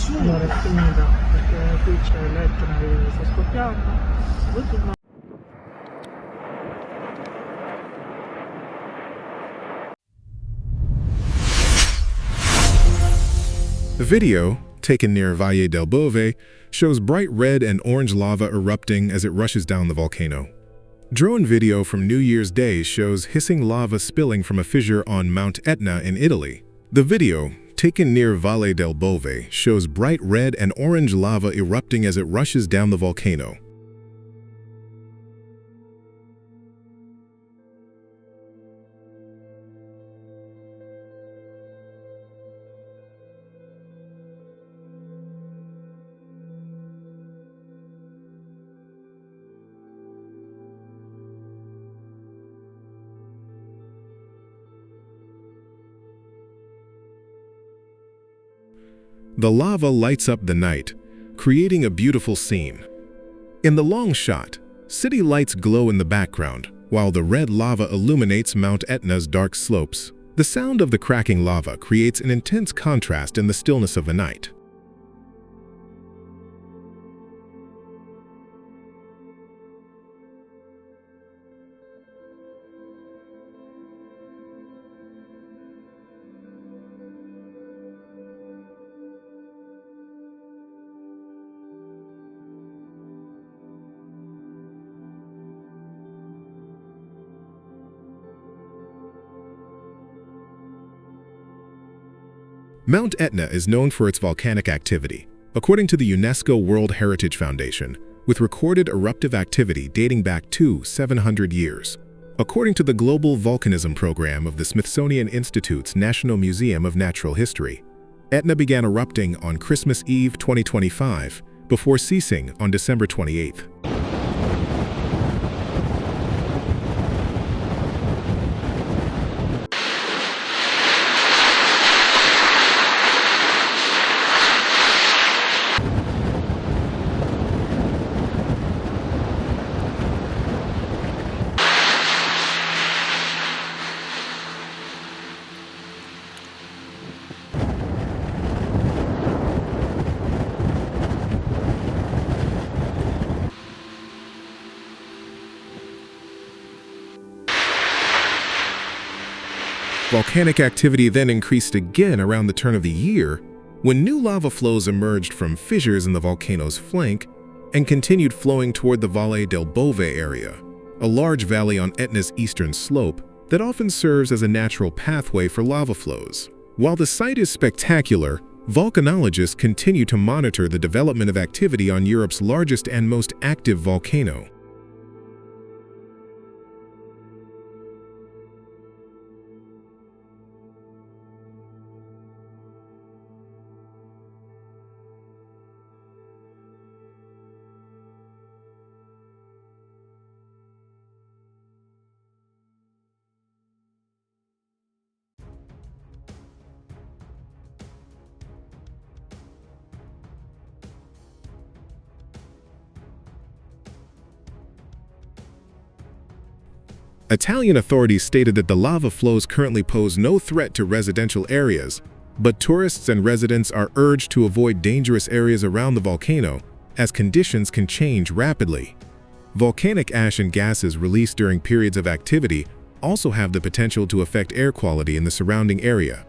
Allora è finita perché qui c'è l'Etna che sta scoppiando. Ultimo. The video, taken near Valle del Bove, shows bright red and orange lava erupting as it rushes down the volcano. Drone video from New Year's Day shows hissing lava spilling from a fissure on Mount Etna in Italy. The video, taken near Valle del Bove, shows bright red and orange lava erupting as it rushes down the volcano. The lava lights up the night, creating a beautiful scene. In the long shot, city lights glow in the background, while the red lava illuminates Mount Etna's dark slopes. The sound of the cracking lava creates an intense contrast in the stillness of the night. Mount Etna is known for its volcanic activity, according to the UNESCO World Heritage Foundation, with recorded eruptive activity dating back to 700 years. According to the Global Volcanism Program of the Smithsonian Institute's National Museum of Natural History, Etna began erupting on Christmas Eve 2025 before ceasing on December 28th. Volcanic activity then increased again around the turn of the year, when new lava flows emerged from fissures in the volcano's flank and continued flowing toward the Valle del Bove area, a large valley on Etna's eastern slope that often serves as a natural pathway for lava flows. While the site is spectacular, volcanologists continue to monitor the development of activity on Europe's largest and most active volcano. Italian authorities stated that the lava flows currently pose no threat to residential areas, but tourists and residents are urged to avoid dangerous areas around the volcano, as conditions can change rapidly. Volcanic ash and gases released during periods of activity also have the potential to affect air quality in the surrounding area,